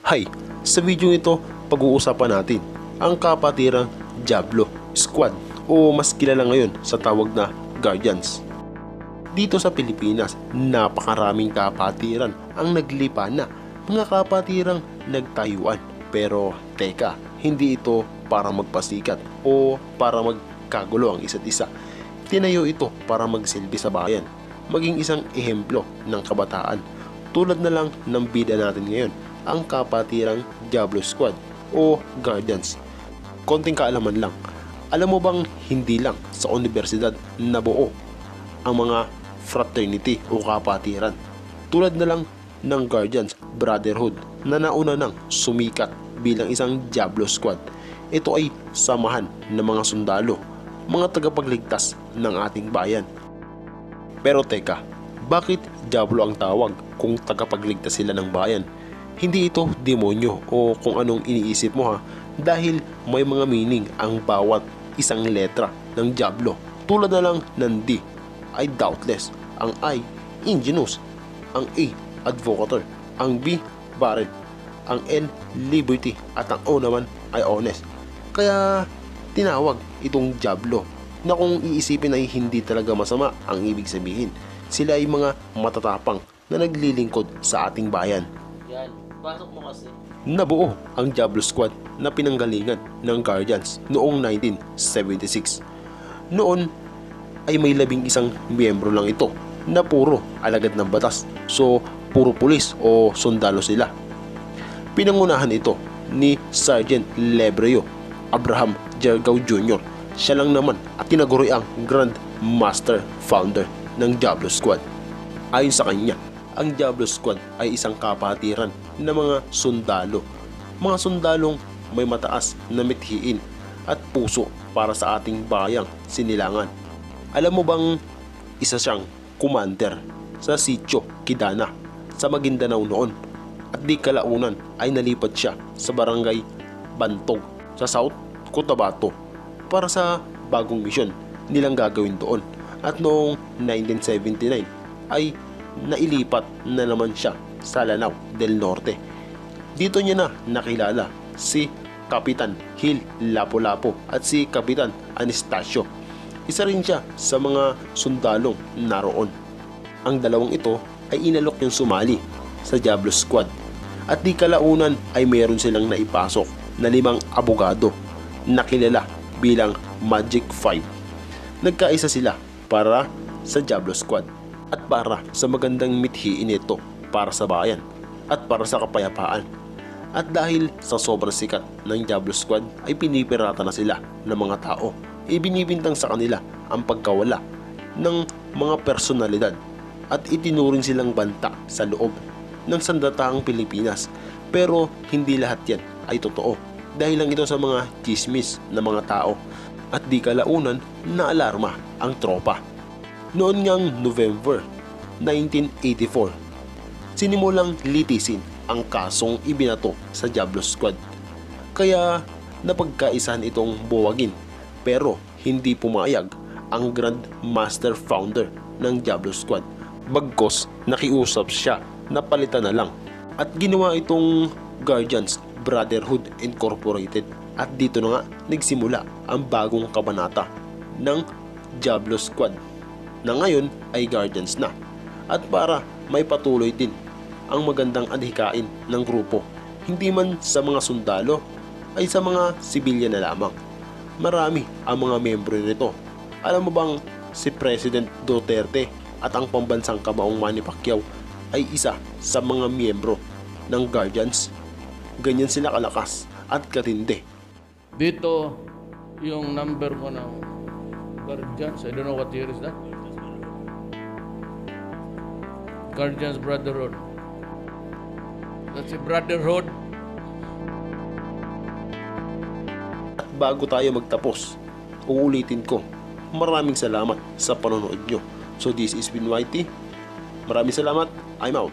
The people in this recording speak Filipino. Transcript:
Hi! Sa video ito, pag-uusapan natin ang kapatirang Diablo Squad o mas kilala ngayon sa tawag na Guardians. Dito sa Pilipinas, napakaraming kapatiran ang naglipa na, mga kapatirang nagtayuan. Pero teka, hindi ito para magpasikat o para magkagulo ang isa't isa. Tinayo ito para magsilbi sa bayan, maging isang ehemplo ng kabataan. Tulad na lang ng bida natin ngayon, ang kapatirang Diablo Squad o Guardians. Konting kaalaman lang, alam mo bang hindi lang sa universidad nabuo ang mga fraternity o kapatiran? Tulad na lang ng Guardians Brotherhood na nauna nang sumikat bilang isang Diablo Squad. Ito ay samahan ng mga sundalo, mga tagapagligtas ng ating bayan. Pero teka, bakit Diablo ang tawag kung tagapagligtas sila ng bayan? Hindi ito demonyo o kung anong iniisip mo ha, dahil may mga meaning ang bawat isang letra ng Diablo. Tulad na lang ng D ay doubtless, ang I ingenious, ang A advocator, ang B barren, ang L liberty at ang O naman ay honest. Kaya tinawag itong Diablo na kung iisipin ay hindi talaga masama ang ibig sabihin. Sila ay mga matatapang na naglilingkod sa ating bayan. Yan, pasok mo kasi. Nabuo ang Diablo Squad na pinanggalingan ng Guardians noong 1976. Noon ay may 11 miyembro lang ito na puro alagad ng batas, so puro pulis o sundalo sila. Pinangunahan ito ni Sergeant Lebreo Abraham Jergao Jr. Siya lang naman at tinaguri ang Grand Master Founder ng Diablo Squad. Ayon sa kanya, ang Diablo Squad ay isang kapatiran ng mga sundalo. Mga sundalong may mataas na mithiin at puso para sa ating bayang sinilangan. Alam mo bang isa siyang commander sa Sitio Kidana sa Maguindanao noon, at di kalaunan ay nalipat siya sa Barangay Bantog sa South Cotabato para sa bagong misyon nilang gagawin doon. At noong 1979 ay nailipat na naman siya sa Lanao del Norte. Dito niya na nakilala si Kapitan Hil Lapu-Lapu at si Kapitan Anastasio. Isa rin siya sa mga sundalong naroon. Ang dalawang ito ay inalok niyang sumali sa Diablo Squad, at di kalaunan ay mayroon silang naipasok na 5 abogado na kilala bilang Magic 5. Nagkaisa sila para sa Diablo Squad at para sa magandang mithiin nito para sa bayan at para sa kapayapaan. At dahil sa sobrang sikat ng Diablo Squad ay pinipirata na sila ng mga tao. Ibinibintang sa kanila ang pagkawala ng mga personalidad at itinuring silang banta sa loob ng sandatahang Pilipinas. Pero hindi lahat yan ay totoo, dahil lang ito sa mga chismis ng mga tao. At di kalaunan na alarma ang tropa. Noon ngang November 1984, sinimulang litisin ang kasong ibinato sa Diablo Squad. Kaya napagkaisahan itong buwagin, pero hindi pumayag ang Grand Master Founder ng Diablo Squad. Bagkos nakiusap siya na palitan na lang, at ginawa itong Guardians Brotherhood Incorporated. At dito na nga nagsimula ang bagong kabanata ng Diablo Squad na ngayon ay Guardians na. At para may patuloy din ang magandang adhikain ng grupo, hindi man sa mga sundalo ay sa mga sibilyan na lamang. Marami ang mga membro nito. Alam mo bang si President Duterte at ang pambansang kamaong Manny Pacquiao ay isa sa mga miyembro ng Guardians? Ganyan sila kalakas at katindi. Dito, yung number ko ng Guardians, I don't know what year is that? Guardians Brotherhood. That's a Brotherhood. At bago tayo magtapos, uulitin ko, maraming salamat sa panonood nyo. So this is Bin Whitey. Maraming salamat. I'm out.